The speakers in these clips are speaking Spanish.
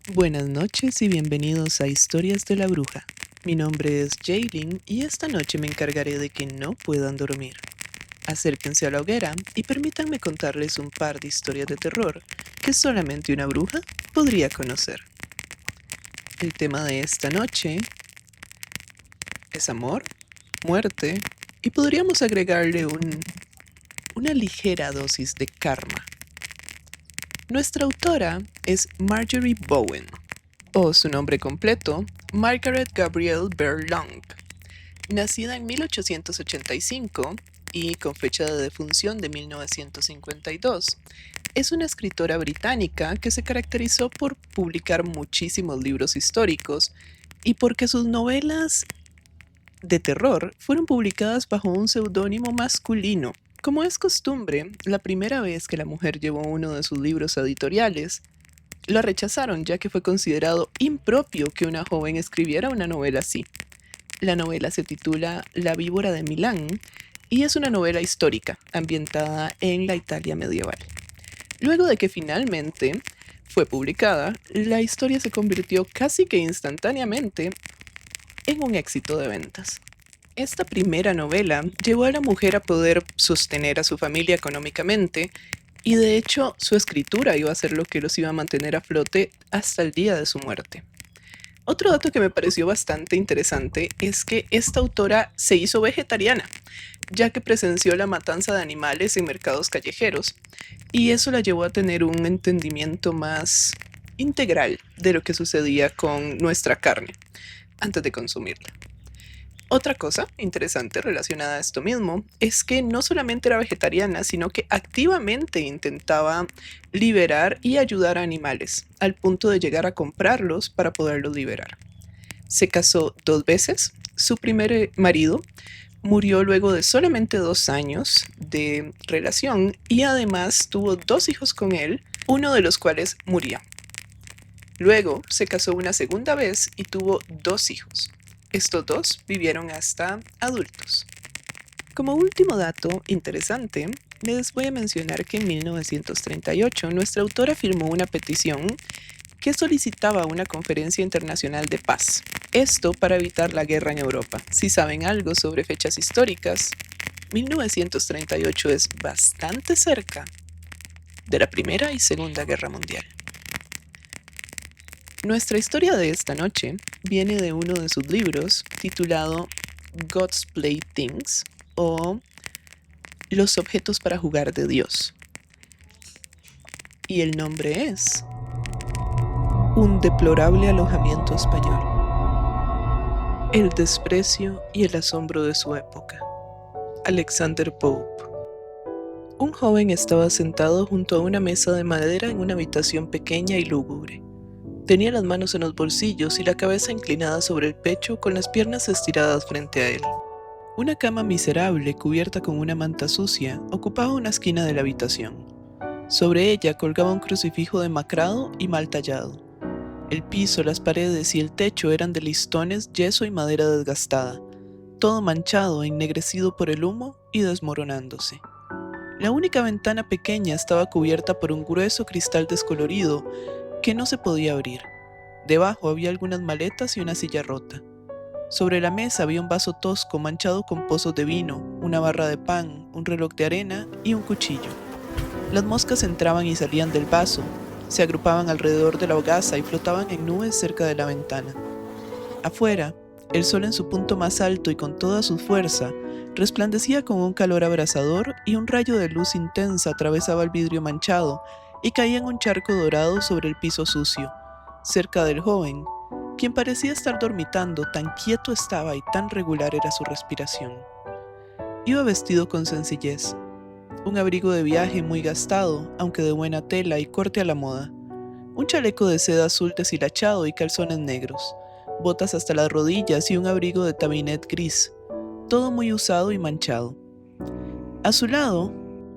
Buenas noches y bienvenidos a Historias de la Bruja. Mi nombre es Jaylin y esta noche me encargaré de que no puedan dormir. Acérquense a la hoguera y permítanme contarles un par de historias de terror que solamente una bruja podría conocer. El tema de esta noche es amor, muerte y podríamos agregarle una ligera dosis de karma. Nuestra autora es Marjorie Bowen, o su nombre completo, Margaret Gabrielle Berlong, nacida en 1885 y con fecha de defunción de 1952. Es una escritora británica que se caracterizó por publicar muchísimos libros históricos y porque sus novelas de terror fueron publicadas bajo un seudónimo masculino. Como es costumbre, la primera vez que la mujer llevó uno de sus libros editoriales, lo rechazaron ya que fue considerado impropio que una joven escribiera una novela así. La novela se titula La víbora de Milán y es una novela histórica ambientada en la Italia medieval. Luego de que finalmente fue publicada, la historia se convirtió casi que instantáneamente en un éxito de ventas. Esta primera novela llevó a la mujer a poder sostener a su familia económicamente y de hecho su escritura iba a ser lo que los iba a mantener a flote hasta el día de su muerte. Otro dato que me pareció bastante interesante es que esta autora se hizo vegetariana, ya que presenció la matanza de animales en mercados callejeros, y eso la llevó a tener un entendimiento más integral de lo que sucedía con nuestra carne antes de consumirla. Otra cosa interesante relacionada a esto mismo es que no solamente era vegetariana, sino que activamente intentaba liberar y ayudar a animales, al punto de llegar a comprarlos para poderlos liberar. Se casó 2 veces. Su primer marido murió luego de solamente 2 años de relación y además tuvo 2 hijos con él, uno de los cuales murió. Luego se casó una segunda vez y tuvo 2 hijos. Estos 2 vivieron hasta adultos. Como último dato interesante, les voy a mencionar que en 1938 nuestra autora firmó una petición que solicitaba una conferencia internacional de paz. Esto para evitar la guerra en Europa. Si saben algo sobre fechas históricas, 1938 es bastante cerca de la Primera y Segunda Guerra Mundial. Nuestra historia de esta noche viene de uno de sus libros titulado God's Playthings o Los objetos para jugar de Dios. Y el nombre es Un deplorable alojamiento español. El desprecio y el asombro de su época. Alexander Pope. Un joven estaba sentado junto a una mesa de madera en una habitación pequeña y lúgubre. Tenía las manos en los bolsillos y la cabeza inclinada sobre el pecho con las piernas estiradas frente a él. Una cama miserable cubierta con una manta sucia ocupaba una esquina de la habitación. Sobre ella colgaba un crucifijo demacrado y mal tallado. El piso, las paredes y el techo eran de listones, yeso y madera desgastada, todo manchado e ennegrecido por el humo y desmoronándose. La única ventana pequeña estaba cubierta por un grueso cristal descolorido que no se podía abrir. Debajo había algunas maletas y una silla rota. Sobre la mesa había un vaso tosco manchado con pozos de vino, una barra de pan, un reloj de arena y un cuchillo. Las moscas entraban y salían del vaso, se agrupaban alrededor de la hogaza y flotaban en nubes cerca de la ventana. Afuera, el sol en su punto más alto y con toda su fuerza, resplandecía con un calor abrasador y un rayo de luz intensa atravesaba el vidrio manchado y caía en un charco dorado sobre el piso sucio, cerca del joven, quien parecía estar dormitando, tan quieto estaba y tan regular era su respiración. Iba vestido con sencillez, un abrigo de viaje muy gastado, aunque de buena tela y corte a la moda, un chaleco de seda azul deshilachado y calzones negros, botas hasta las rodillas y un abrigo de tabinet gris, todo muy usado y manchado. A su lado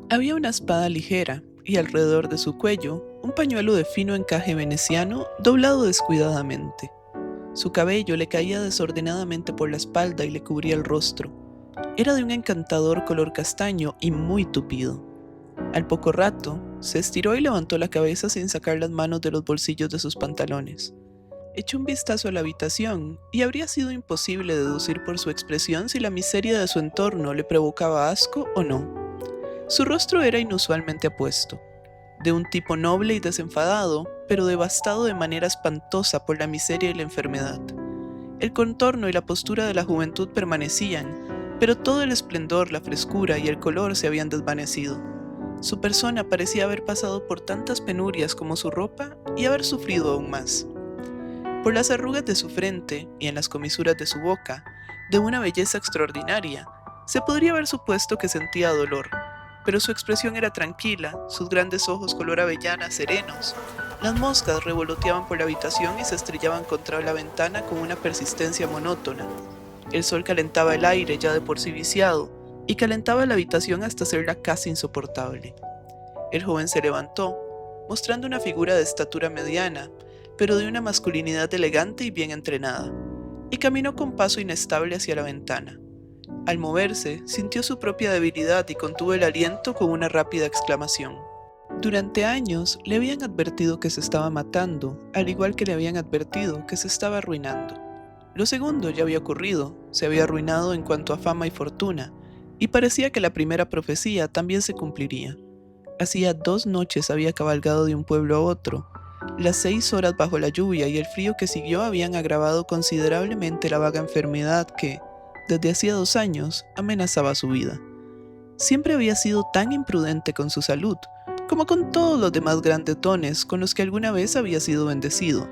había una espada ligera y alrededor de su cuello un pañuelo de fino encaje veneciano doblado descuidadamente. Su cabello le caía desordenadamente por la espalda y le cubría el rostro. Era de un encantador color castaño y muy tupido. Al poco rato, se estiró y levantó la cabeza sin sacar las manos de los bolsillos de sus pantalones. Echó un vistazo a la habitación y habría sido imposible deducir por su expresión si la miseria de su entorno le provocaba asco o no. Su rostro era inusualmente apuesto, de un tipo noble y desenfadado, pero devastado de manera espantosa por la miseria y la enfermedad. El contorno y la postura de la juventud permanecían, pero todo el esplendor, la frescura y el color se habían desvanecido. Su persona parecía haber pasado por tantas penurias como su ropa y haber sufrido aún más. Por las arrugas de su frente y en las comisuras de su boca, de una belleza extraordinaria, se podría haber supuesto que sentía dolor, pero su expresión era tranquila, sus grandes ojos color avellana serenos. Las moscas revoloteaban por la habitación y se estrellaban contra la ventana con una persistencia monótona. El sol calentaba el aire ya de por sí viciado y calentaba la habitación hasta hacerla casi insoportable. El joven se levantó, mostrando una figura de estatura mediana, pero de una masculinidad elegante y bien entrenada, y caminó con paso inestable hacia la ventana. Al moverse, sintió su propia debilidad y contuvo el aliento con una rápida exclamación. Durante años le habían advertido que se estaba matando, al igual que le habían advertido que se estaba arruinando. Lo segundo ya había ocurrido, se había arruinado en cuanto a fama y fortuna, y parecía que la primera profecía también se cumpliría. Hacía 2 noches había cabalgado de un pueblo a otro. Las 6 horas bajo la lluvia y el frío que siguió habían agravado considerablemente la vaga enfermedad que, desde hacía 2 años, amenazaba su vida. Siempre había sido tan imprudente con su salud, como con todos los demás grandes dones con los que alguna vez había sido bendecido,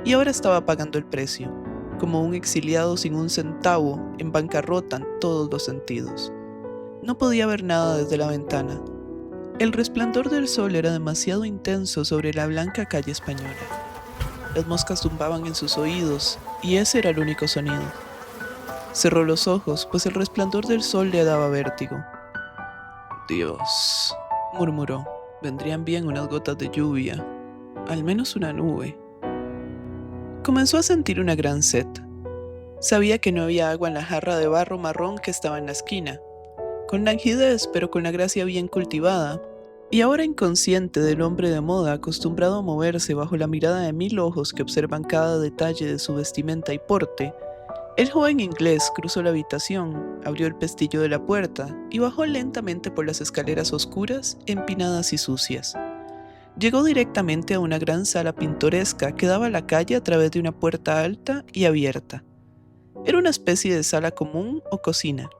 y ahora estaba pagando el precio, como un exiliado sin un centavo, en bancarrota en todos los sentidos. No podía ver nada desde la ventana. El resplandor del sol era demasiado intenso sobre la blanca calle española. Las moscas zumbaban en sus oídos, y ese era el único sonido. Cerró los ojos, pues el resplandor del sol le daba vértigo. Dios, murmuró, vendrían bien unas gotas de lluvia, al menos una nube. Comenzó a sentir una gran sed. Sabía que no había agua en la jarra de barro marrón que estaba en la esquina. Con languidez, pero con la gracia bien cultivada, y ahora inconsciente del hombre de moda acostumbrado a moverse bajo la mirada de 1000 ojos que observan cada detalle de su vestimenta y porte, el joven inglés cruzó la habitación, abrió el pestillo de la puerta y bajó lentamente por las escaleras oscuras, empinadas y sucias. Llegó directamente a una gran sala pintoresca que daba a la calle a través de una puerta alta y abierta. Era una especie de sala común o cocina.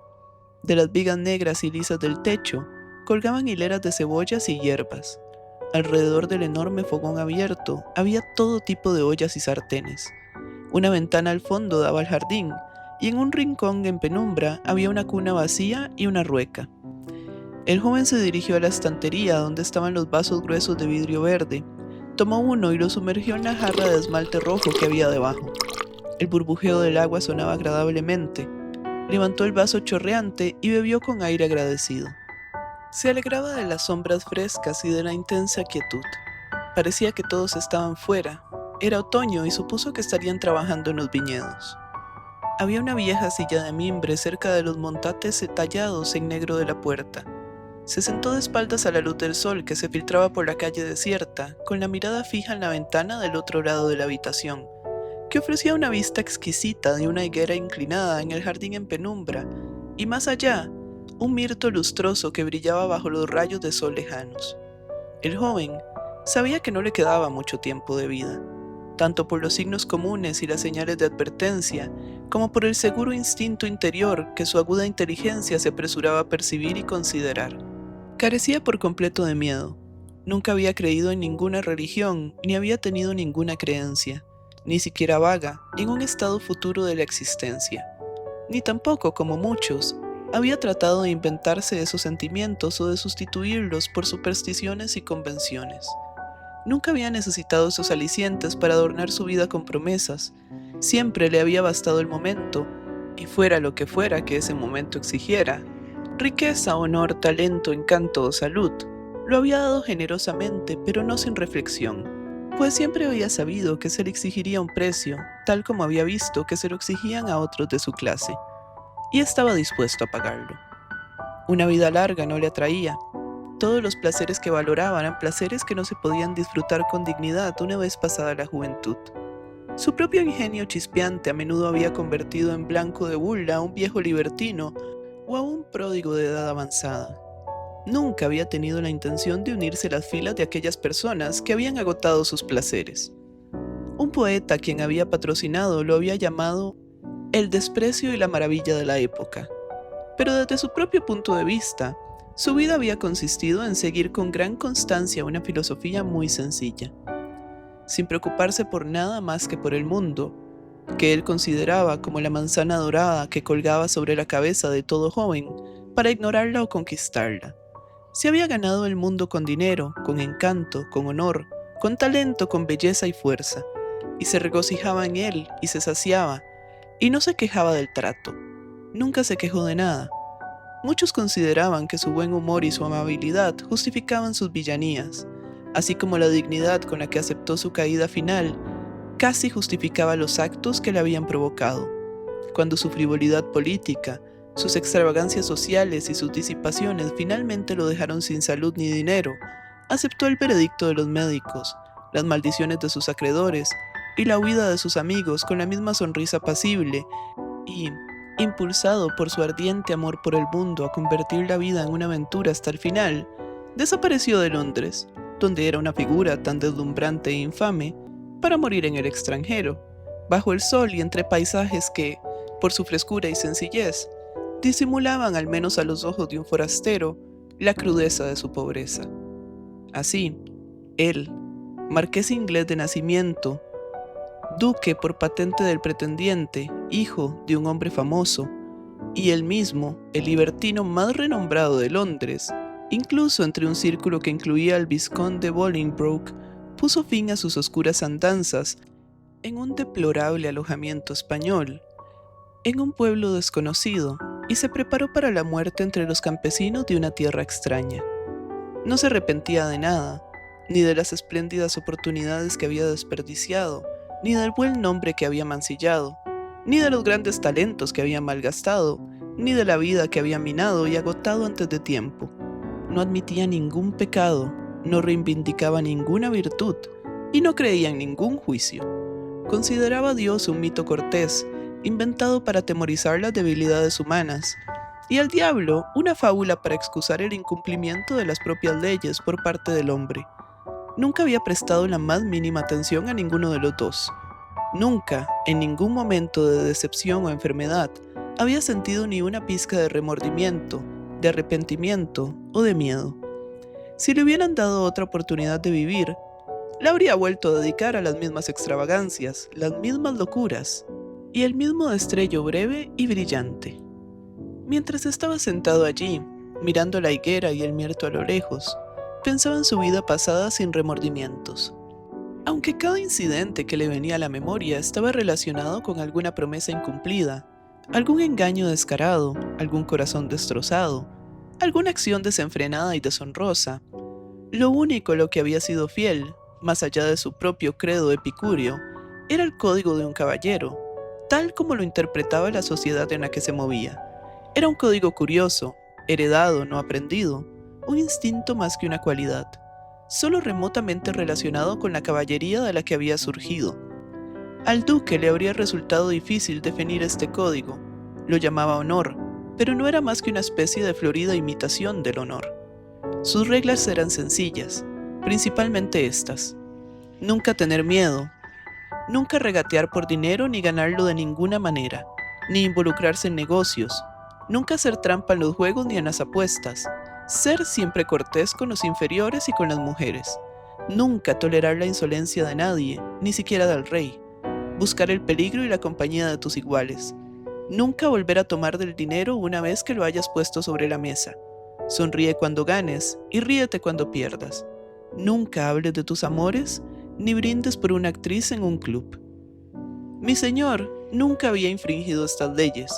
De las vigas negras y lisas del techo colgaban hileras de cebollas y hierbas. Alrededor del enorme fogón abierto había todo tipo de ollas y sartenes. Una ventana al fondo daba al jardín, y en un rincón en penumbra había una cuna vacía y una rueca. El joven se dirigió a la estantería donde estaban los vasos gruesos de vidrio verde, tomó uno y lo sumergió en la jarra de esmalte rojo que había debajo. El burbujeo del agua sonaba agradablemente. Levantó el vaso chorreante y bebió con aire agradecido. Se alegraba de las sombras frescas y de la intensa quietud. Parecía que todos estaban fuera. Era otoño y supuso que estarían trabajando en los viñedos. Había una vieja silla de mimbre cerca de los montates tallados en negro de la puerta. Se sentó de espaldas a la luz del sol que se filtraba por la calle desierta, con la mirada fija en la ventana del otro lado de la habitación, que ofrecía una vista exquisita de una higuera inclinada en el jardín en penumbra, y más allá, un mirto lustroso que brillaba bajo los rayos de sol lejanos. El joven sabía que no le quedaba mucho tiempo de vida, tanto por los signos comunes y las señales de advertencia, como por el seguro instinto interior que su aguda inteligencia se apresuraba a percibir y considerar. Carecía por completo de miedo. Nunca había creído en ninguna religión, ni había tenido ninguna creencia, ni siquiera vaga, en un estado futuro de la existencia. Ni tampoco, como muchos, había tratado de inventarse esos sentimientos o de sustituirlos por supersticiones y convenciones. Nunca había necesitado esos alicientes para adornar su vida con promesas. Siempre le había bastado el momento, y fuera lo que fuera que ese momento exigiera. Riqueza, honor, talento, encanto o salud, lo había dado generosamente, pero no sin reflexión, pues siempre había sabido que se le exigiría un precio, tal como había visto que se lo exigían a otros de su clase, y estaba dispuesto a pagarlo. Una vida larga no le atraía. Todos los placeres que valoraba eran placeres que no se podían disfrutar con dignidad una vez pasada la juventud. Su propio ingenio chispeante a menudo había convertido en blanco de burla a un viejo libertino o a un pródigo de edad avanzada. Nunca había tenido la intención de unirse a las filas de aquellas personas que habían agotado sus placeres. Un poeta a quien había patrocinado lo había llamado el desprecio y la maravilla de la época. Pero desde su propio punto de vista, su vida había consistido en seguir con gran constancia una filosofía muy sencilla, sin preocuparse por nada más que por el mundo, que él consideraba como la manzana dorada que colgaba sobre la cabeza de todo joven para ignorarla o conquistarla. Se había ganado el mundo con dinero, con encanto, con honor, con talento, con belleza y fuerza, y se regocijaba en él y se saciaba, y no se quejaba del trato. Nunca se quejó de nada. Muchos consideraban que su buen humor y su amabilidad justificaban sus villanías, así como la dignidad con la que aceptó su caída final casi justificaba los actos que le habían provocado. Cuando su frivolidad política, sus extravagancias sociales y sus disipaciones finalmente lo dejaron sin salud ni dinero, aceptó el veredicto de los médicos, las maldiciones de sus acreedores y la huida de sus amigos con la misma sonrisa pasible y, impulsado por su ardiente amor por el mundo a convertir la vida en una aventura hasta el final, desapareció de Londres, donde era una figura tan deslumbrante e infame, para morir en el extranjero, bajo el sol y entre paisajes que, por su frescura y sencillez, disimulaban al menos a los ojos de un forastero la crudeza de su pobreza. Así, él, marqués inglés de nacimiento, duque por patente del pretendiente, hijo de un hombre famoso, y él mismo, el libertino más renombrado de Londres, incluso entre un círculo que incluía al vizconde de Bolingbroke, puso fin a sus oscuras andanzas en un deplorable alojamiento español, en un pueblo desconocido, y se preparó para la muerte entre los campesinos de una tierra extraña. No se arrepentía de nada, ni de las espléndidas oportunidades que había desperdiciado, ni del buen nombre que había mancillado, ni de los grandes talentos que había malgastado, ni de la vida que había minado y agotado antes de tiempo. No admitía ningún pecado, no reivindicaba ninguna virtud y no creía en ningún juicio. Consideraba a Dios un mito cortés, inventado para atemorizar las debilidades humanas, y al diablo una fábula para excusar el incumplimiento de las propias leyes por parte del hombre. Nunca había prestado la más mínima atención a ninguno de los dos. Nunca, en ningún momento de decepción o enfermedad, había sentido ni una pizca de remordimiento, de arrepentimiento o de miedo. Si le hubieran dado otra oportunidad de vivir, la habría vuelto a dedicar a las mismas extravagancias, las mismas locuras, y el mismo destello breve y brillante. Mientras estaba sentado allí, mirando la higuera y el mirto a lo lejos, pensaba en su vida pasada sin remordimientos. Aunque cada incidente que le venía a la memoria estaba relacionado con alguna promesa incumplida, algún engaño descarado, algún corazón destrozado, alguna acción desenfrenada y deshonrosa, lo único a lo que había sido fiel, más allá de su propio credo epicúreo, era el código de un caballero, tal como lo interpretaba la sociedad en la que se movía. Era un código curioso, heredado, no aprendido, un instinto más que una cualidad, solo remotamente relacionado con la caballería de la que había surgido. Al duque le habría resultado difícil definir este código, lo llamaba honor, pero no era más que una especie de florida imitación del honor. Sus reglas eran sencillas, principalmente estas: nunca tener miedo, nunca regatear por dinero ni ganarlo de ninguna manera, ni involucrarse en negocios, nunca hacer trampa en los juegos ni en las apuestas, ser siempre cortés con los inferiores y con las mujeres, nunca tolerar la insolencia de nadie, ni siquiera del rey, buscar el peligro y la compañía de tus iguales, nunca volver a tomar del dinero una vez que lo hayas puesto sobre la mesa, sonríe cuando ganes y ríete cuando pierdas, nunca hables de tus amores ni brindes por una actriz en un club. Mi señor nunca había infringido estas leyes,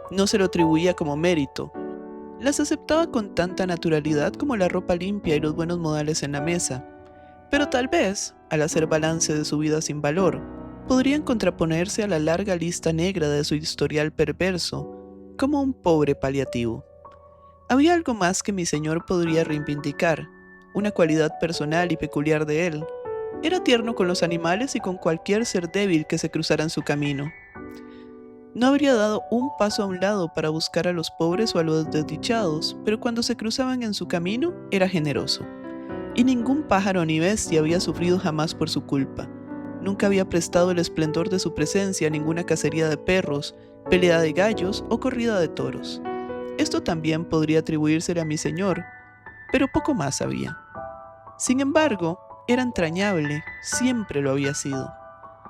no se lo atribuía como mérito, las aceptaba con tanta naturalidad como la ropa limpia y los buenos modales en la mesa, pero tal vez, al hacer balance de su vida sin valor, podrían contraponerse a la larga lista negra de su historial perverso como un pobre paliativo. Había algo más que mi señor podría reivindicar, una cualidad personal y peculiar de él. Era tierno con los animales y con cualquier ser débil que se cruzara en su camino. No habría dado un paso a un lado para buscar a los pobres o a los desdichados, pero cuando se cruzaban en su camino era generoso. Y ningún pájaro ni bestia había sufrido jamás por su culpa. Nunca había prestado el esplendor de su presencia a ninguna cacería de perros, pelea de gallos o corrida de toros. Esto también podría atribuírsele a mi señor, pero poco más sabía. Sin embargo, era entrañable, siempre lo había sido.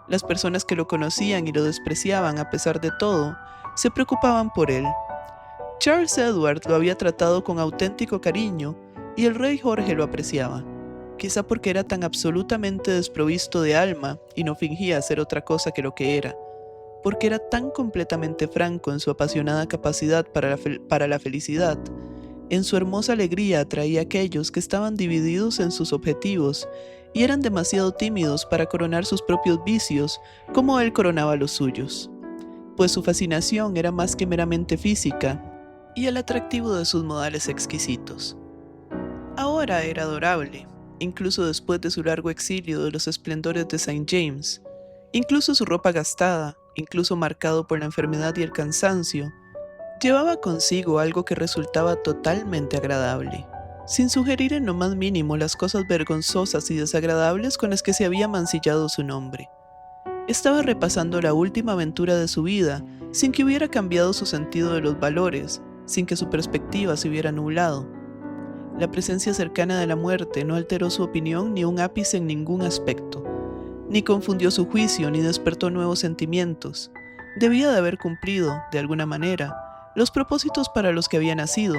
Las personas que lo conocían y lo despreciaban a pesar de todo, se preocupaban por él. Charles Edward lo había tratado con auténtico cariño y el rey Jorge lo apreciaba, quizá porque era tan absolutamente desprovisto de alma y no fingía ser otra cosa que lo que era, porque era tan completamente franco en su apasionada capacidad para la felicidad. En su hermosa alegría atraía a aquellos que estaban divididos en sus objetivos y eran demasiado tímidos para coronar sus propios vicios como él coronaba los suyos, pues su fascinación era más que meramente física y el atractivo de sus modales exquisitos. Ahora era adorable, incluso después de su largo exilio de los esplendores de Saint James, incluso su ropa gastada, incluso marcado por la enfermedad y el cansancio, llevaba consigo algo que resultaba totalmente agradable, sin sugerir en lo más mínimo las cosas vergonzosas y desagradables con las que se había mancillado su nombre. Estaba repasando la última aventura de su vida, sin que hubiera cambiado su sentido de los valores, sin que su perspectiva se hubiera nublado. La presencia cercana de la muerte no alteró su opinión ni un ápice en ningún aspecto, ni confundió su juicio ni despertó nuevos sentimientos. Debía de haber cumplido, de alguna manera, los propósitos para los que había nacido,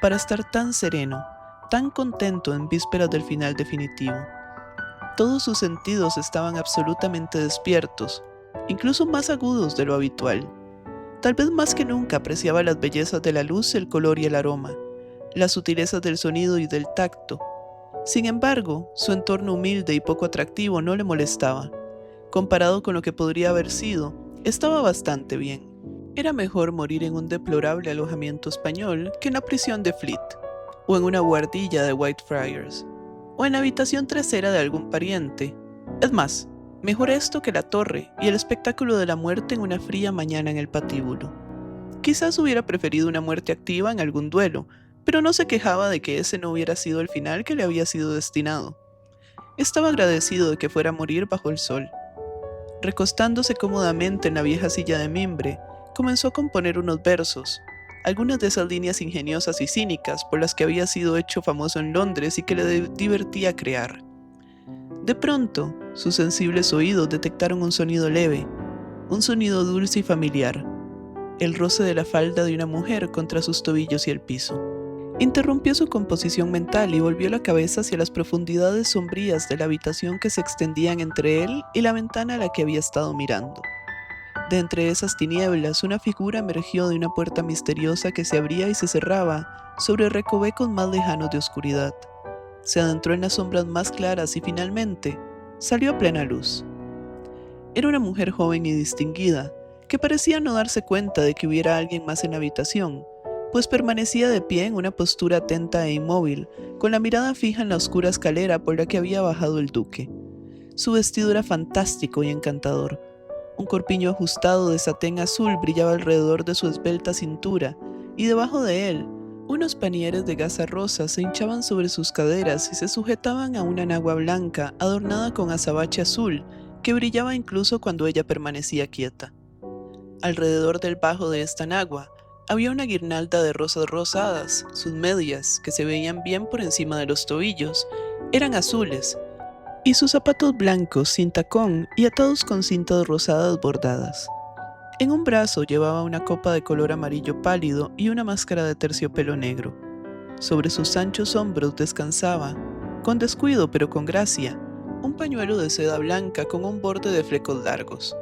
para estar tan sereno, tan contento en vísperas del final definitivo. Todos sus sentidos estaban absolutamente despiertos, incluso más agudos de lo habitual. Tal vez más que nunca apreciaba las bellezas de la luz, el color y el aroma, las sutilezas del sonido y del tacto. Sin embargo, su entorno humilde y poco atractivo no le molestaba. Comparado con lo que podría haber sido, estaba bastante bien. Era mejor morir en un deplorable alojamiento español que en la prisión de Fleet, o en una buhardilla de Whitefriars, o en la habitación trasera de algún pariente. Es más, mejor esto que la torre y el espectáculo de la muerte en una fría mañana en el patíbulo. Quizás hubiera preferido una muerte activa en algún duelo, pero no se quejaba de que ese no hubiera sido el final que le había sido destinado. Estaba agradecido de que fuera a morir bajo el sol. Recostándose cómodamente en la vieja silla de mimbre, comenzó a componer unos versos, algunas de esas líneas ingeniosas y cínicas por las que había sido hecho famoso en Londres y que le divertía crear. De pronto, sus sensibles oídos detectaron un sonido leve, un sonido dulce y familiar, el roce de la falda de una mujer contra sus tobillos y el piso. Interrumpió su composición mental y volvió la cabeza hacia las profundidades sombrías de la habitación que se extendían entre él y la ventana a la que había estado mirando. De entre esas tinieblas, una figura emergió de una puerta misteriosa que se abría y se cerraba sobre recovecos más lejanos de oscuridad. Se adentró en las sombras más claras y finalmente salió a plena luz. Era una mujer joven y distinguida, que parecía no darse cuenta de que hubiera alguien más en la habitación, pues permanecía de pie en una postura atenta e inmóvil, con la mirada fija en la oscura escalera por la que había bajado el duque. Su vestido era fantástico y encantador. Un corpiño ajustado de satén azul brillaba alrededor de su esbelta cintura, y debajo de él, unos panieres de gasa rosa se hinchaban sobre sus caderas y se sujetaban a una enagua blanca adornada con azabache azul, que brillaba incluso cuando ella permanecía quieta. Alrededor del bajo de esta enagua, había una guirnalda de rosas rosadas. Sus medias, que se veían bien por encima de los tobillos, eran azules, y sus zapatos blancos sin tacón y atados con cintas rosadas bordadas. En un brazo llevaba una copa de color amarillo pálido y una máscara de terciopelo negro. Sobre sus anchos hombros descansaba, con descuido pero con gracia, un pañuelo de seda blanca con un borde de flecos largos.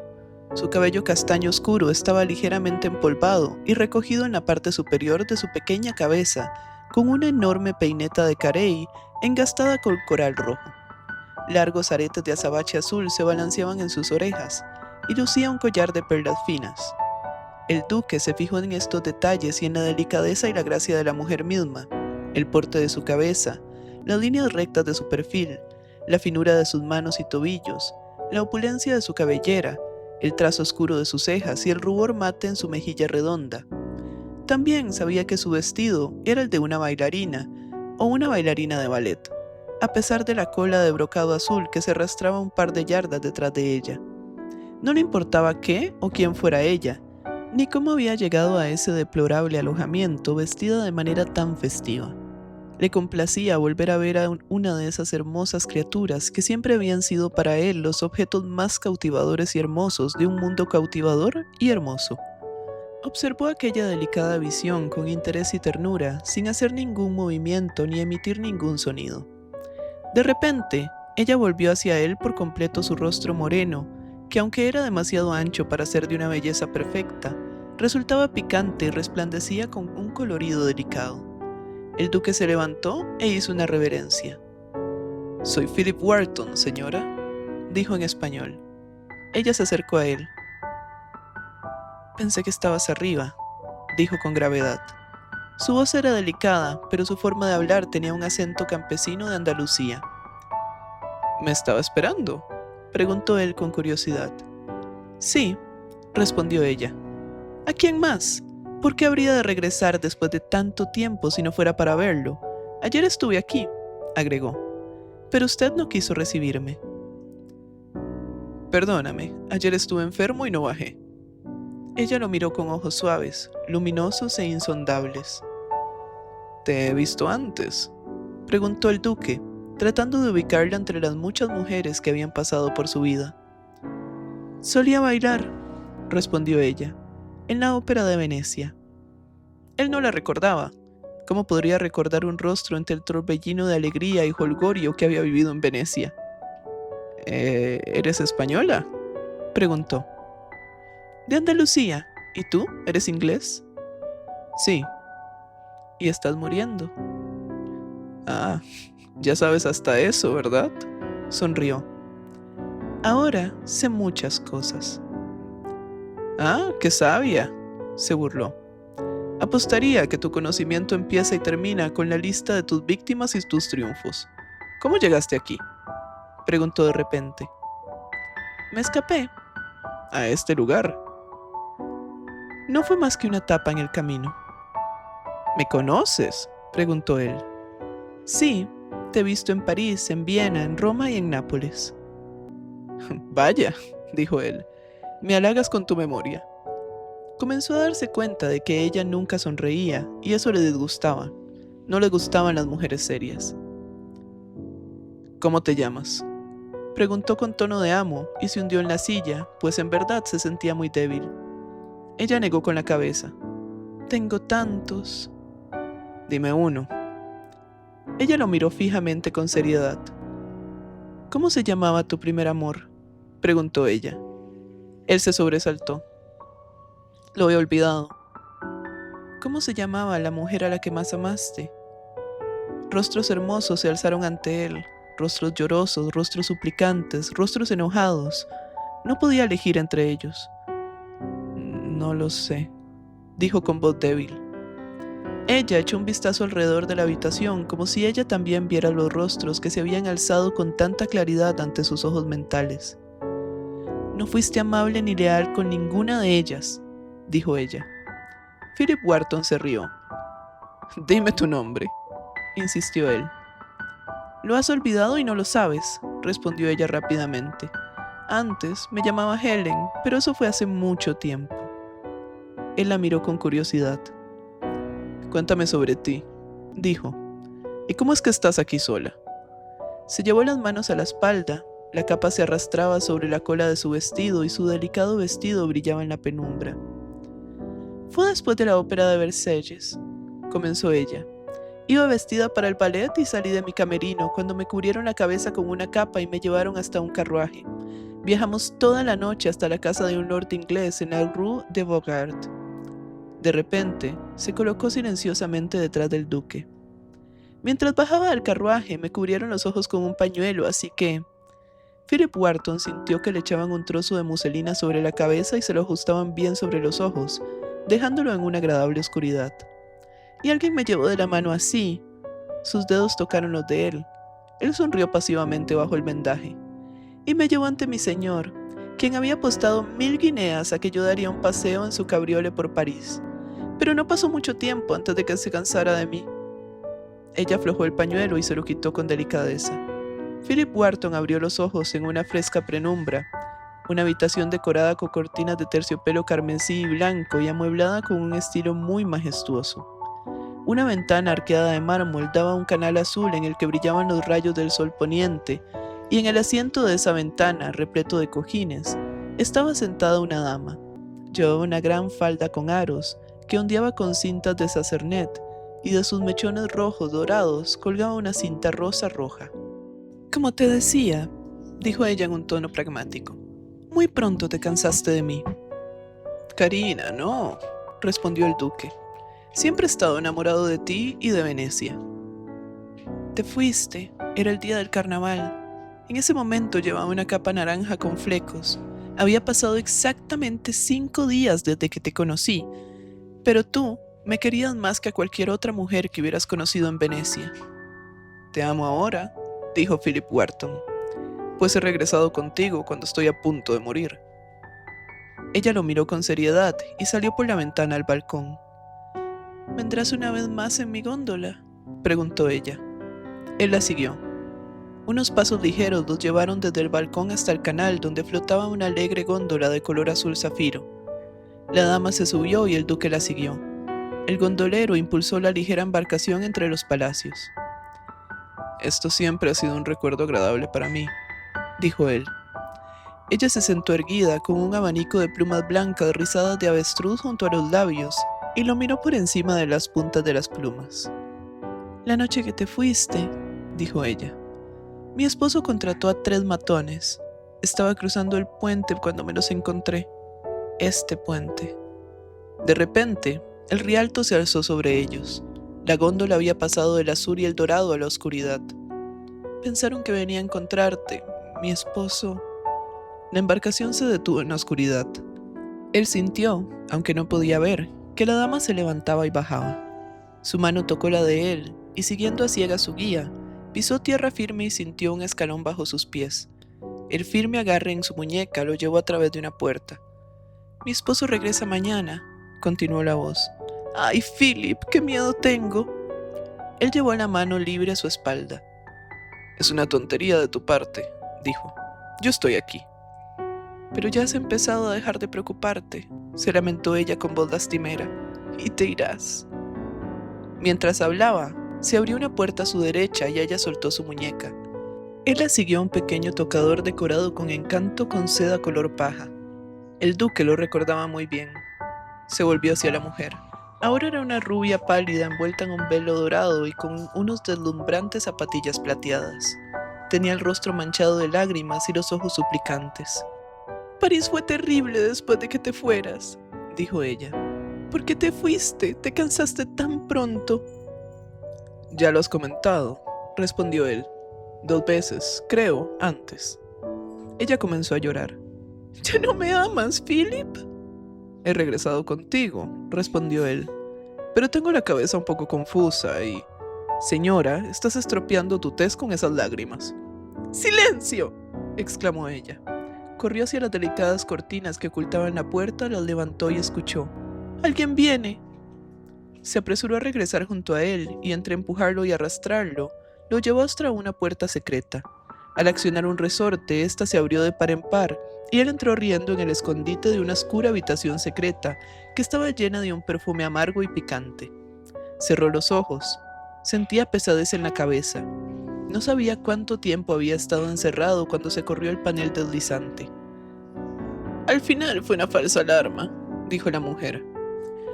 Su cabello castaño oscuro estaba ligeramente empolvado y recogido en la parte superior de su pequeña cabeza, con una enorme peineta de carey engastada con coral rojo. Largos aretes de azabache azul se balanceaban en sus orejas, y lucía un collar de perlas finas. El duque se fijó en estos detalles y en la delicadeza y la gracia de la mujer misma, el porte de su cabeza, las líneas rectas de su perfil, la finura de sus manos y tobillos, la opulencia de su cabellera, el trazo oscuro de sus cejas y el rubor mate en su mejilla redonda. También sabía que su vestido era el de una bailarina o una bailarina de ballet, a pesar de la cola de brocado azul que se arrastraba un par de yardas detrás de ella. No le importaba qué o quién fuera ella, ni cómo había llegado a ese deplorable alojamiento vestida de manera tan festiva. Le complacía volver a ver a una de esas hermosas criaturas que siempre habían sido para él los objetos más cautivadores y hermosos de un mundo cautivador y hermoso. Observó aquella delicada visión con interés y ternura, sin hacer ningún movimiento ni emitir ningún sonido. De repente, ella volvió hacia él por completo su rostro moreno, que aunque era demasiado ancho para ser de una belleza perfecta, resultaba picante y resplandecía con un colorido delicado. El duque se levantó e hizo una reverencia. «Soy Philip Wharton, señora», dijo en español. Ella se acercó a él. «Pensé que estabas arriba», dijo con gravedad. Su voz era delicada, pero su forma de hablar tenía un acento campesino de Andalucía. «¿Me estaba esperando?», preguntó él con curiosidad. «Sí», respondió ella. «¿A quién más? ¿Por qué habría de regresar después de tanto tiempo si no fuera para verlo? Ayer estuve aquí», agregó, «pero usted no quiso recibirme». «Perdóname, ayer estuve enfermo y no bajé». Ella lo miró con ojos suaves, luminosos e insondables. «¿Te he visto antes?», preguntó el duque, tratando de ubicarla entre las muchas mujeres que habían pasado por su vida. «Solía bailar», respondió ella, «en la ópera de Venecia». Él no la recordaba. ¿Cómo podría recordar un rostro entre el torbellino de alegría y jolgorio que había vivido en Venecia? ¿Eres española?, preguntó. «De Andalucía. ¿Y tú? ¿Eres inglés?» «Sí». «Y estás muriendo». «Ah, ya sabes hasta eso, ¿verdad?», sonrió. «Ahora sé muchas cosas». «Ah, qué sabia», se burló. «Apostaría que tu conocimiento empieza y termina con la lista de tus víctimas y tus triunfos. ¿Cómo llegaste aquí?», preguntó de repente. «Me escapé». «¿A este lugar?». «No fue más que una etapa en el camino». «¿Me conoces?», preguntó él. «Sí, te he visto en París, en Viena, en Roma y en Nápoles». «Vaya», dijo él, «me halagas con tu memoria». Comenzó a darse cuenta de que ella nunca sonreía y eso le disgustaba. No le gustaban las mujeres serias. «¿Cómo te llamas?», preguntó con tono de amo y se hundió en la silla, pues en verdad se sentía muy débil. Ella negó con la cabeza. «Tengo tantos». «Dime uno». Ella lo miró fijamente con seriedad. «¿Cómo se llamaba tu primer amor?», preguntó ella. Él se sobresaltó. «Lo he olvidado». «¿Cómo se llamaba la mujer a la que más amaste?». Rostros hermosos se alzaron ante él, rostros llorosos, rostros suplicantes, rostros enojados. No podía elegir entre ellos. «No lo sé», dijo con voz débil. Ella echó un vistazo alrededor de la habitación como si ella también viera los rostros que se habían alzado con tanta claridad ante sus ojos mentales. «No fuiste amable ni leal con ninguna de ellas», dijo ella. Philip Wharton se rió. «Dime tu nombre», insistió él. «Lo has olvidado y no lo sabes», respondió ella rápidamente. «Antes me llamaba Helen, pero eso fue hace mucho tiempo». Él la miró con curiosidad. «Cuéntame sobre ti», dijo. «¿Y cómo es que estás aquí sola?». Se llevó las manos a la espalda, la capa se arrastraba sobre la cola de su vestido y su delicado vestido brillaba en la penumbra. «Fue después de la ópera de Versalles», comenzó ella. «Iba vestida para el ballet y salí de mi camerino cuando me cubrieron la cabeza con una capa y me llevaron hasta un carruaje. Viajamos toda la noche hasta la casa de un lord inglés en la Rue de Vaugirard». De repente, se colocó silenciosamente detrás del duque. «Mientras bajaba del carruaje me cubrieron los ojos con un pañuelo, así que...». Philip Wharton sintió que le echaban un trozo de muselina sobre la cabeza y se lo ajustaban bien sobre los ojos, dejándolo en una agradable oscuridad. Y alguien me llevó de la mano así. Sus dedos tocaron los de él. Él sonrió pasivamente bajo el vendaje. Y me llevó ante mi señor, quien había apostado 1000 guineas a que yo daría un paseo en su cabriole por París. Pero no pasó mucho tiempo antes de que se cansara de mí. Ella aflojó el pañuelo y se lo quitó con delicadeza. Philip Wharton abrió los ojos en una fresca penumbra, una habitación decorada con cortinas de terciopelo carmesí y blanco y amueblada con un estilo muy majestuoso. Una ventana arqueada de mármol daba a un canal azul en el que brillaban los rayos del sol poniente, y en el asiento de esa ventana, repleto de cojines, estaba sentada una dama. Llevaba una gran falda con aros, que ondeaba con cintas de sacernet, y de sus mechones rojos dorados colgaba una cinta roja. «Como te decía», dijo ella en un tono pragmático, «muy pronto te cansaste de mí». «Karina, no», respondió el duque. «Siempre he estado enamorado de ti y de Venecia». «Te fuiste, era el día del carnaval. En ese momento llevaba una capa naranja con flecos. Había pasado exactamente 5 días desde que te conocí, pero tú me querías más que a cualquier otra mujer que hubieras conocido en Venecia». «Te amo ahora», dijo Philip Wharton, «pues he regresado contigo cuando estoy a punto de morir». Ella lo miró con seriedad y salió por la ventana al balcón. «¿Vendrás una vez más en mi góndola?», preguntó ella. Él la siguió. Unos pasos ligeros los llevaron desde el balcón hasta el canal, donde flotaba una alegre góndola de color azul zafiro. La dama se subió y el duque la siguió. El gondolero impulsó la ligera embarcación entre los palacios. «Esto siempre ha sido un recuerdo agradable para mí», dijo él. Ella se sentó erguida, con un abanico de plumas blancas rizadas de avestruz junto a los labios, y lo miró por encima de las puntas de las plumas. «La noche que te fuiste», dijo ella, «mi esposo contrató a 3 matones. Estaba cruzando el puente cuando me los encontré. Este puente». De repente, el rialto se alzó sobre ellos. La góndola había pasado del azul y el dorado a la oscuridad. «Pensaron que venía a encontrarte, mi esposo». La embarcación se detuvo en la oscuridad. Él sintió, aunque no podía ver, que la dama se levantaba y bajaba. Su mano tocó la de él, y siguiendo a ciegas su guía, pisó tierra firme y sintió un escalón bajo sus pies. El firme agarre en su muñeca lo llevó a través de una puerta. «Mi esposo regresa mañana», continuó la voz. «Ay, Philip, qué miedo tengo». Él llevó la mano libre a su espalda. «Es una tontería de tu parte», dijo. «Yo estoy aquí». «Pero ya has empezado a dejar de preocuparte», se lamentó ella con voz lastimera. «Y te irás». Mientras hablaba, se abrió una puerta a su derecha y ella soltó su muñeca. Él la siguió a un pequeño tocador decorado con encanto con seda color paja. El duque lo recordaba muy bien. Se volvió hacia la mujer. Ahora era una rubia pálida envuelta en un velo dorado y con unos deslumbrantes zapatillas plateadas. Tenía el rostro manchado de lágrimas y los ojos suplicantes. «París fue terrible después de que te fueras», dijo ella. «¿Por qué te fuiste? ¿Te cansaste tan pronto?» «Ya lo has comentado», respondió él. 2 veces, creo, antes». Ella comenzó a llorar. «¿Ya no me amas, Philip?» «He regresado contigo», respondió él. «Pero tengo la cabeza un poco confusa y...» «Señora, estás estropeando tu tez con esas lágrimas». «¡Silencio!», exclamó ella. Corrió hacia las delicadas cortinas que ocultaban la puerta, las levantó y escuchó. «¡Alguien viene!». Se apresuró a regresar junto a él y entre empujarlo y arrastrarlo, lo llevó hasta una puerta secreta. Al accionar un resorte, ésta se abrió de par en par y él entró riendo en el escondite de una oscura habitación secreta que estaba llena de un perfume amargo y picante. Cerró los ojos. Sentía pesadez en la cabeza. No sabía cuánto tiempo había estado encerrado cuando se corrió el panel deslizante. «Al final fue una falsa alarma», dijo la mujer.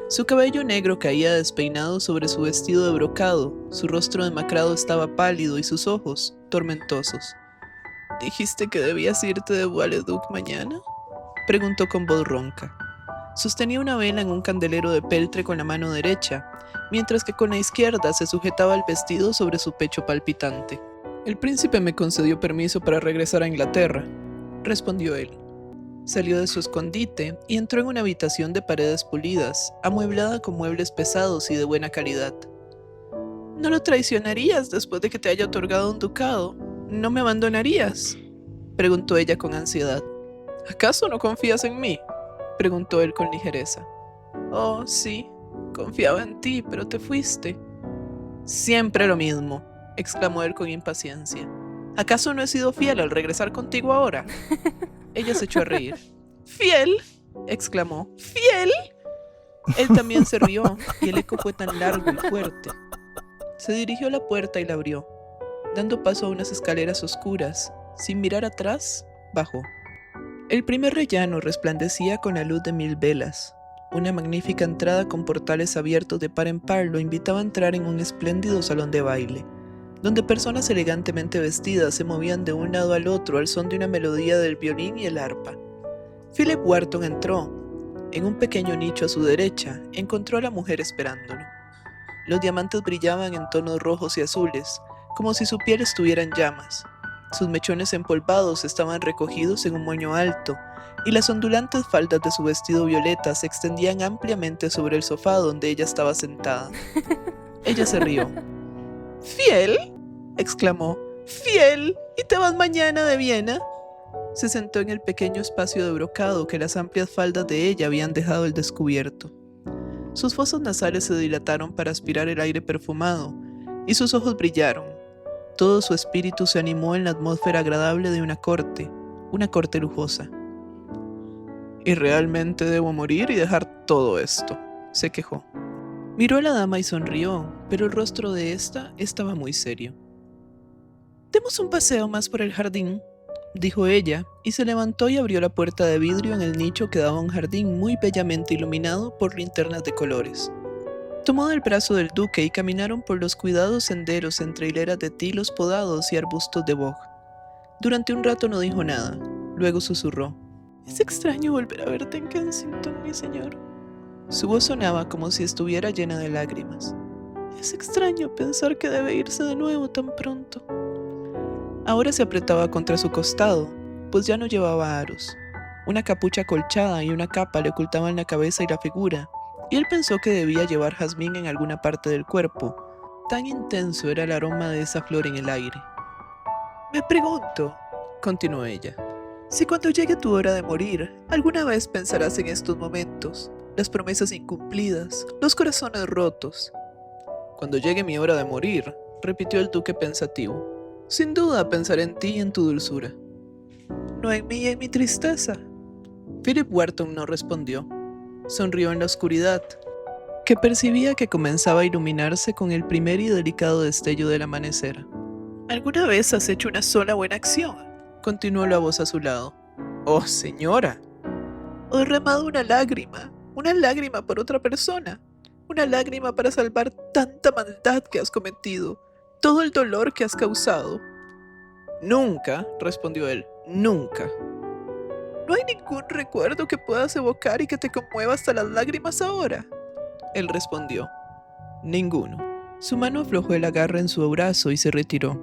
Su cabello negro caía despeinado sobre su vestido de brocado, su rostro demacrado estaba pálido y sus ojos, tormentosos. «¿Dijiste que debías irte de Bois-le-Duc mañana?», preguntó con voz ronca. Sostenía una vela en un candelero de peltre con la mano derecha, mientras que con la izquierda se sujetaba el vestido sobre su pecho palpitante. El príncipe me concedió permiso para regresar a Inglaterra, respondió él. Salió de su escondite y entró en una habitación de paredes pulidas, amueblada con muebles pesados y de buena calidad. ¿No lo traicionarías después de que te haya otorgado un ducado? ¿No me abandonarías?, preguntó ella con ansiedad. ¿Acaso no confías en mí?, preguntó él con ligereza. Oh, sí, confiaba en ti, pero te fuiste. Siempre lo mismo, exclamó él con impaciencia. ¿Acaso no he sido fiel al regresar contigo ahora? Ella se echó a reír. ¿Fiel?, exclamó. ¿Fiel? Él también se rió, y el eco fue tan largo y fuerte. Se dirigió a la puerta y la abrió. Dando paso a unas escaleras oscuras, sin mirar atrás, bajó. El primer rellano resplandecía con la luz de 1000 velas. Una magnífica entrada con portales abiertos de par en par lo invitaba a entrar en un espléndido salón de baile, donde personas elegantemente vestidas se movían de un lado al otro al son de una melodía del violín y el arpa. Philip Wharton entró. En un pequeño nicho a su derecha, encontró a la mujer esperándolo. Los diamantes brillaban en tonos rojos y azules, como si su piel estuviera en llamas. Sus mechones empolvados estaban recogidos en un moño alto, y las ondulantes faldas de su vestido violeta se extendían ampliamente sobre el sofá donde ella estaba sentada. Ella se rió. ¿Fiel?, exclamó. ¿Fiel? ¿Y te vas mañana de Viena? Se sentó en el pequeño espacio de brocado que las amplias faldas de ella habían dejado al descubierto. Sus fosas nasales se dilataron para aspirar el aire perfumado, y sus ojos brillaron. Todo su espíritu se animó en la atmósfera agradable de una corte lujosa. ¿Y realmente debo morir y dejar todo esto?, se quejó. Miró a la dama y sonrió, pero el rostro de ésta estaba muy serio. «Demos un paseo más por el jardín», dijo ella, y se levantó y abrió la puerta de vidrio en el nicho que daba a un jardín muy bellamente iluminado por linternas de colores. Tomó del brazo del duque y caminaron por los cuidados senderos entre hileras de tilos podados y arbustos de boj. Durante un rato no dijo nada, luego susurró. «Es extraño volver a verte en Kensington, mi señor». Su voz sonaba como si estuviera llena de lágrimas. «Es extraño pensar que debe irse de nuevo tan pronto». Ahora se apretaba contra su costado, pues ya no llevaba aros. Una capucha colchada y una capa le ocultaban la cabeza y la figura, y él pensó que debía llevar jazmín en alguna parte del cuerpo. Tan intenso era el aroma de esa flor en el aire. «Me pregunto», continuó ella, «si cuando llegue tu hora de morir, alguna vez pensarás en estos momentos, las promesas incumplidas, los corazones rotos». «Cuando llegue mi hora de morir», repitió el duque pensativo, «sin duda pensaré en ti y en tu dulzura». «No en mí y en mi tristeza». Philip Wharton no respondió. Sonrió en la oscuridad, que percibía que comenzaba a iluminarse con el primer y delicado destello del amanecer. «¿Alguna vez has hecho una sola buena acción?», continuó la voz a su lado. «Oh, señora». «¿O derramado una lágrima por otra persona? Una lágrima para salvar tanta maldad que has cometido, todo el dolor que has causado». «Nunca», respondió él, «nunca». «¿No hay ningún recuerdo que puedas evocar y que te conmueva hasta las lágrimas ahora?», él respondió. «Ninguno». Su mano aflojó el agarre en su brazo y se retiró.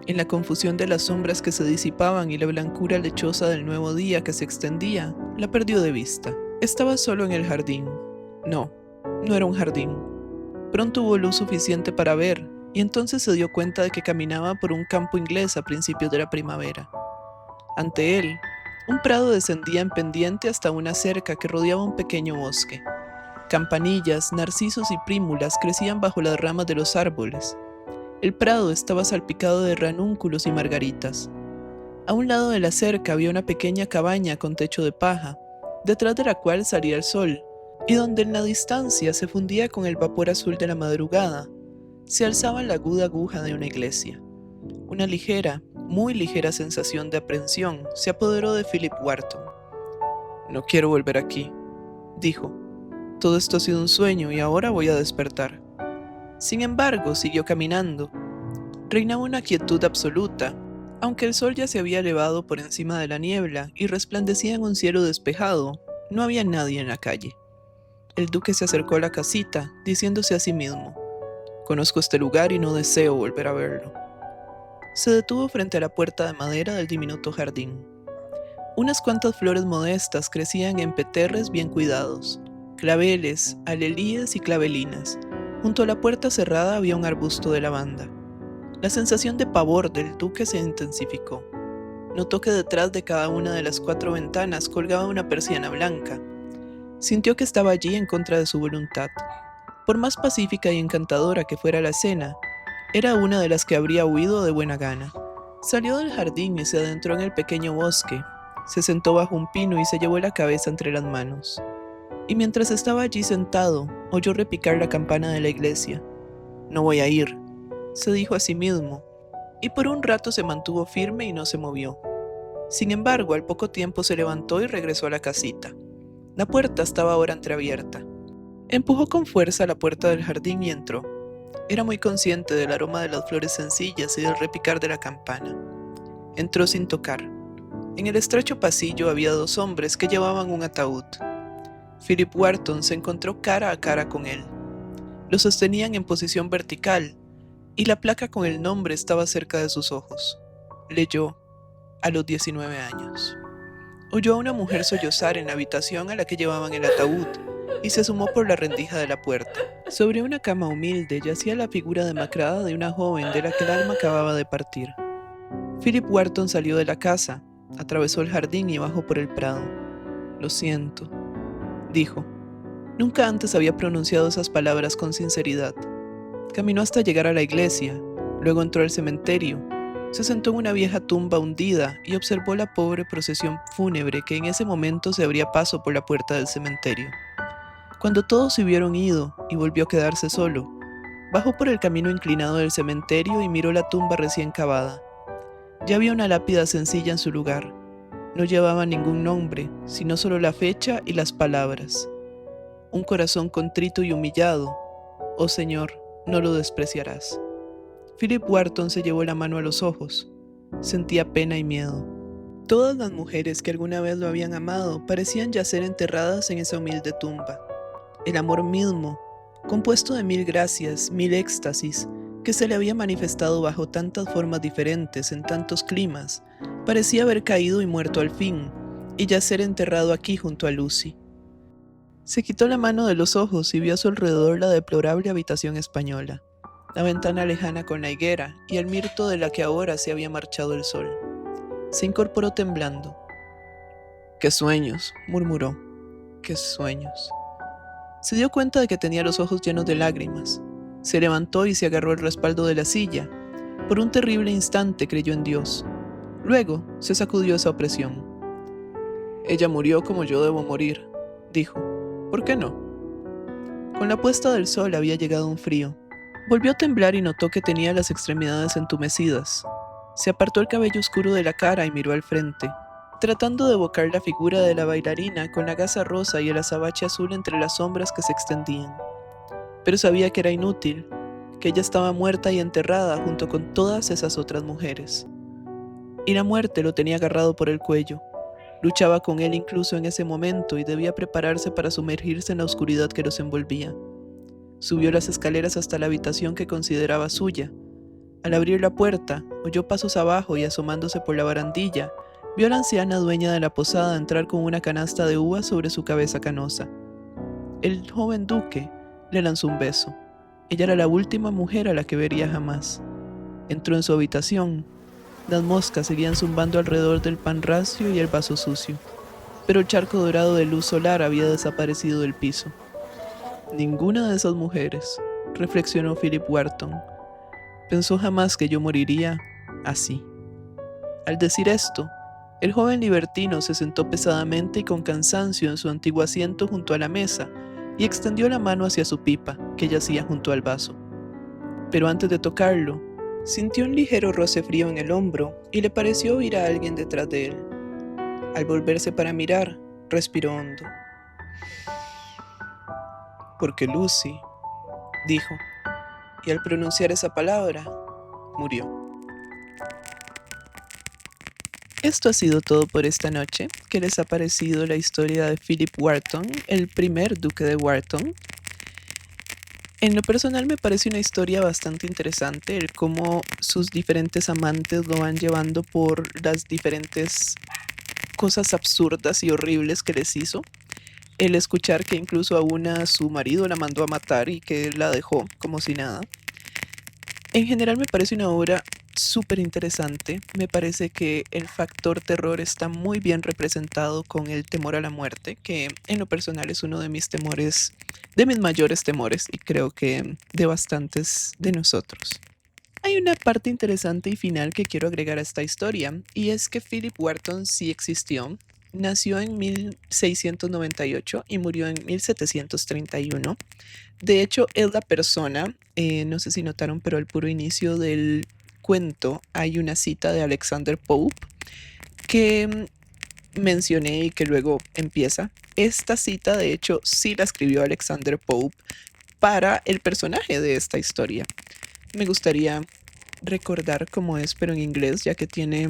En la confusión de las sombras que se disipaban y la blancura lechosa del nuevo día que se extendía, la perdió de vista. Estaba solo en el jardín. No era un jardín. Pronto hubo luz suficiente para ver, y entonces se dio cuenta de que caminaba por un campo inglés a principios de la primavera. Ante él, un prado descendía en pendiente hasta una cerca que rodeaba un pequeño bosque. Campanillas, narcisos y prímulas crecían bajo las ramas de los árboles. El prado estaba salpicado de ranúnculos y margaritas. A un lado de la cerca había una pequeña cabaña con techo de paja, detrás de la cual salía el sol, y donde en la distancia se fundía con el vapor azul de la madrugada, se alzaba la aguda aguja de una iglesia. Una ligera, muy ligera sensación de aprensión se apoderó de Philip Wharton. «No quiero volver aquí», dijo. «Todo esto ha sido un sueño y ahora voy a despertar». Sin embargo, siguió caminando. Reinaba una quietud absoluta, aunque el sol ya se había elevado por encima de la niebla y resplandecía en un cielo despejado. No había nadie en la calle. El duque se acercó a la casita, diciéndose a sí mismo: «Conozco este lugar y no deseo volver a verlo». se detuvo frente a la puerta de madera del diminuto jardín. Unas cuantas flores modestas crecían en peterres bien cuidados, claveles, alelíes y clavelinas. Junto a la puerta cerrada había un arbusto de lavanda. La sensación de pavor del duque se intensificó. Notó que detrás de cada una de las 4 ventanas colgaba una persiana blanca. Sintió que estaba allí en contra de su voluntad. Por más pacífica y encantadora que fuera la escena, era una de las que habría huido de buena gana. Salió del jardín y se adentró en el pequeño bosque. Se sentó bajo un pino y se llevó la cabeza entre las manos. Y mientras estaba allí sentado, oyó repicar la campana de la iglesia. «No voy a ir», se dijo a sí mismo, y por un rato se mantuvo firme y no se movió. Sin embargo, al poco tiempo se levantó y regresó a la casita. La puerta estaba ahora entreabierta. Empujó con fuerza la puerta del jardín y entró. Era muy consciente del aroma de las flores sencillas y del repicar de la campana. Entró sin tocar. En el estrecho pasillo había 2 hombres que llevaban un ataúd. Philip Wharton se encontró cara a cara con él. Lo sostenían en posición vertical y la placa con el nombre estaba cerca de sus ojos. Leyó: a los 19 años. Oyó a una mujer sollozar en la habitación a la que llevaban el ataúd y se asomó por la rendija de la puerta. Sobre una cama humilde yacía la figura demacrada de una joven de la que el alma acababa de partir. Philip Wharton salió de la casa, atravesó el jardín y bajó por el prado. «Lo siento», dijo. Nunca antes había pronunciado esas palabras con sinceridad. Caminó hasta llegar a la iglesia, luego entró al cementerio, se sentó en una vieja tumba hundida y observó la pobre procesión fúnebre que en ese momento se abría paso por la puerta del cementerio. Cuando todos se hubieron ido y volvió a quedarse solo, bajó por el camino inclinado del cementerio y miró la tumba recién cavada. Ya había una lápida sencilla en su lugar. No llevaba ningún nombre, sino solo la fecha y las palabras. Un corazón contrito y humillado. Oh Señor, no lo despreciarás. Philip Wharton se llevó la mano a los ojos. Sentía pena y miedo. Todas las mujeres que alguna vez lo habían amado parecían yacer enterradas en esa humilde tumba. El amor mismo, compuesto de 1000 gracias, 1000 éxtasis, que se le había manifestado bajo tantas formas diferentes en tantos climas, parecía haber caído y muerto al fin, y yacer enterrado aquí junto a Lucy. Se quitó la mano de los ojos y vio a su alrededor la deplorable habitación española, la ventana lejana con la higuera y el mirto de la que ahora se había marchado el sol. Se incorporó temblando. «¡Qué sueños!», murmuró. «¡Qué sueños!». Se dio cuenta de que tenía los ojos llenos de lágrimas. Se levantó y se agarró al respaldo de la silla. Por un terrible instante creyó en Dios. Luego se sacudió esa opresión. «Ella murió como yo debo morir», dijo. «¿Por qué no?». Con la puesta del sol había llegado un frío. Volvió a temblar y notó que tenía las extremidades entumecidas. Se apartó el cabello oscuro de la cara y miró al frente, tratando de evocar la figura de la bailarina con la gasa rosa y el azabache azul entre las sombras que se extendían. Pero sabía que era inútil, que ella estaba muerta y enterrada junto con todas esas otras mujeres. Y la muerte lo tenía agarrado por el cuello. Luchaba con él incluso en ese momento y debía prepararse para sumergirse en la oscuridad que los envolvía. Subió las escaleras hasta la habitación que consideraba suya. Al abrir la puerta, oyó pasos abajo y asomándose por la barandilla, vio a la anciana dueña de la posada entrar con una canasta de uvas sobre su cabeza canosa. El joven duque le lanzó un beso. Ella era la última mujer a la que vería jamás. Entró en su habitación. Las moscas seguían zumbando alrededor del pan racio y el vaso sucio, pero el charco dorado de luz solar había desaparecido del piso. «Ninguna de esas mujeres», reflexionó Philip Wharton, «pensó jamás que yo moriría así». Al decir esto, el joven libertino se sentó pesadamente y con cansancio en su antiguo asiento junto a la mesa y extendió la mano hacia su pipa, que yacía junto al vaso. Pero antes de tocarlo, sintió un ligero roce frío en el hombro y le pareció oír a alguien detrás de él. Al volverse para mirar, respiró hondo. «Porque Lucy», dijo, y al pronunciar esa palabra, murió. Esto ha sido todo por esta noche. ¿Qué les ha parecido la historia de Philip Wharton, el primer duque de Wharton? En lo personal me parece una historia bastante interesante el cómo sus diferentes amantes lo van llevando por las diferentes cosas absurdas y horribles que les hizo. El escuchar que incluso a una su marido la mandó a matar y que él la dejó como si nada. En general me parece una obra súper interesante. Me parece que el factor terror está muy bien representado con el temor a la muerte, que en lo personal es uno de mis temores, de mis mayores temores y creo que de bastantes de nosotros. Hay una parte interesante y final que quiero agregar a esta historia, y es que Philip Wharton sí existió. Nació en 1698 y murió en 1731. De hecho, es la persona, no sé si notaron, pero al puro inicio del cuento hay una cita de Alexander Pope que mencioné y que luego empieza. Esta cita, de hecho, sí la escribió Alexander Pope para el personaje de esta historia. Me gustaría recordar cómo es, pero en inglés, ya que tiene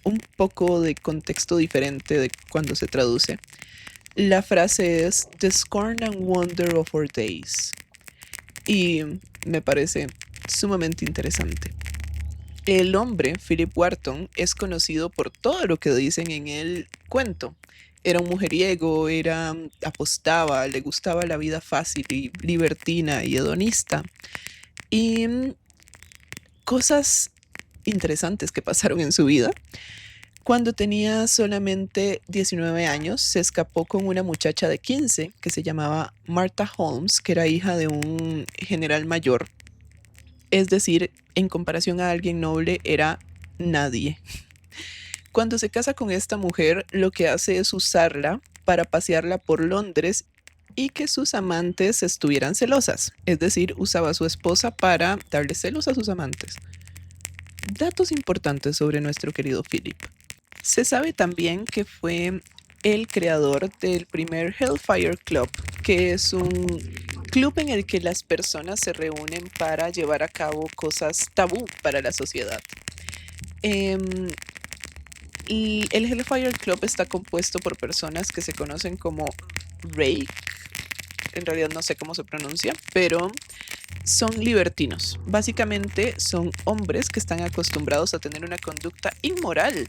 un poco de contexto diferente de cuando se traduce. La frase es The scorn and wonder of our days. Y me parece sumamente interesante. El hombre, Philip Wharton, es conocido por todo lo que dicen en el cuento. Era un mujeriego, apostaba, le gustaba la vida fácil y libertina y hedonista. Y cosas interesantes que pasaron en su vida. Cuando tenía solamente 19 años, se escapó con una muchacha de 15 que se llamaba Martha Holmes, que era hija de un general mayor. Es decir, en comparación a alguien noble, era nadie. Cuando se casa con esta mujer, lo que hace es usarla para pasearla por Londres y que sus amantes estuvieran celosas. Es decir, usaba a su esposa para darle celos a sus amantes. Datos importantes sobre nuestro querido Philip. Se sabe también que fue el creador del primer Hellfire Club, que es un club en el que las personas se reúnen para llevar a cabo cosas tabú para la sociedad. Em, y el Hellfire Club está compuesto por personas que se conocen como Rake, en realidad no sé cómo se pronuncia, pero son libertinos. Básicamente son hombres que están acostumbrados a tener una conducta inmoral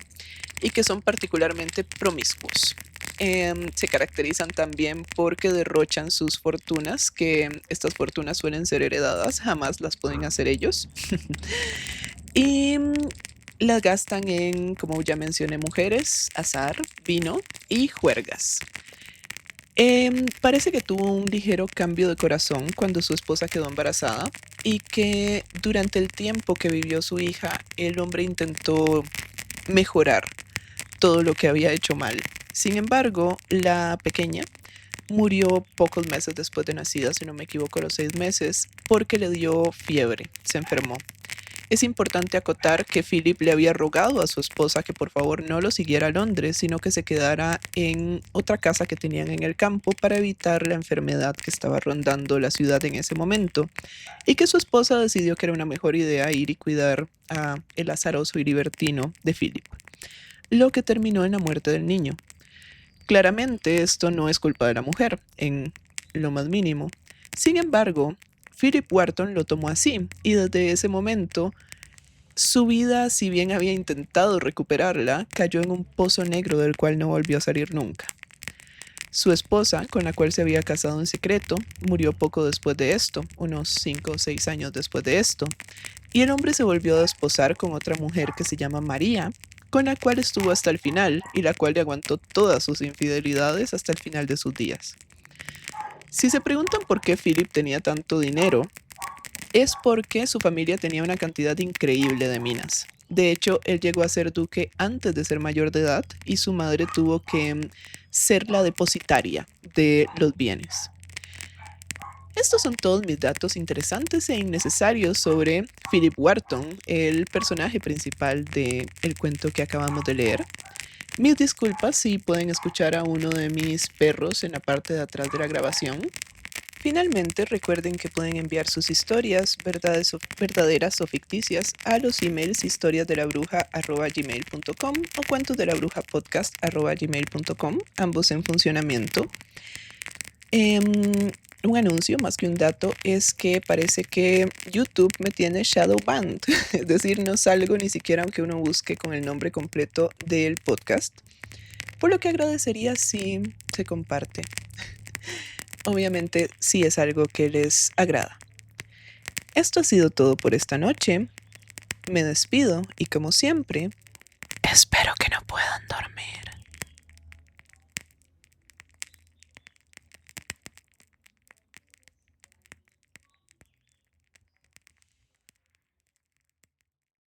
y que son particularmente promiscuos. Se caracterizan también porque derrochan sus fortunas, que estas fortunas suelen ser heredadas, jamás las pueden hacer ellos. y las gastan en, como ya mencioné, mujeres, azar, vino y juergas. Parece que tuvo un ligero cambio de corazón cuando su esposa quedó embarazada y que durante el tiempo que vivió su hija, el hombre intentó mejorar todo lo que había hecho mal. Sin embargo, la pequeña murió pocos meses después de nacida, si no me equivoco, a los 6 meses, porque le dio fiebre, se enfermó. Es importante acotar que Philip le había rogado a su esposa que por favor no lo siguiera a Londres, sino que se quedara en otra casa que tenían en el campo para evitar la enfermedad que estaba rondando la ciudad en ese momento, y que su esposa decidió que era una mejor idea ir y cuidar a el azaroso y libertino de Philip, lo que terminó en la muerte del niño. Claramente esto no es culpa de la mujer, en lo más mínimo. Sin embargo, Philip Wharton lo tomó así, y desde ese momento su vida, si bien había intentado recuperarla, cayó en un pozo negro del cual no volvió a salir nunca. Su esposa, con la cual se había casado en secreto, murió poco después de esto, unos 5 o 6 años después de esto, y el hombre se volvió a desposar con otra mujer que se llama María, con la cual estuvo hasta el final y la cual le aguantó todas sus infidelidades hasta el final de sus días. Si se preguntan por qué Philip tenía tanto dinero, es porque su familia tenía una cantidad increíble de minas. De hecho, él llegó a ser duque antes de ser mayor de edad y su madre tuvo que ser la depositaria de los bienes. Estos son todos mis datos interesantes e innecesarios sobre Philip Wharton, el personaje principal del cuento que acabamos de leer. Mis disculpas si pueden escuchar a uno de mis perros en la parte de atrás de la grabación. Finalmente, recuerden que pueden enviar sus historias, verdaderas o ficticias, a los emails historiasdelabruja@gmail.com o cuentosdelabrujapodcast@gmail.com, ambos en funcionamiento. un anuncio más que un dato es que parece que YouTube me tiene shadow banned, es decir, no salgo ni siquiera aunque uno busque con el nombre completo del podcast, por lo que agradecería si se comparte. Obviamente, si es algo que les agrada. Esto ha sido todo por esta noche. Me despido y como siempre,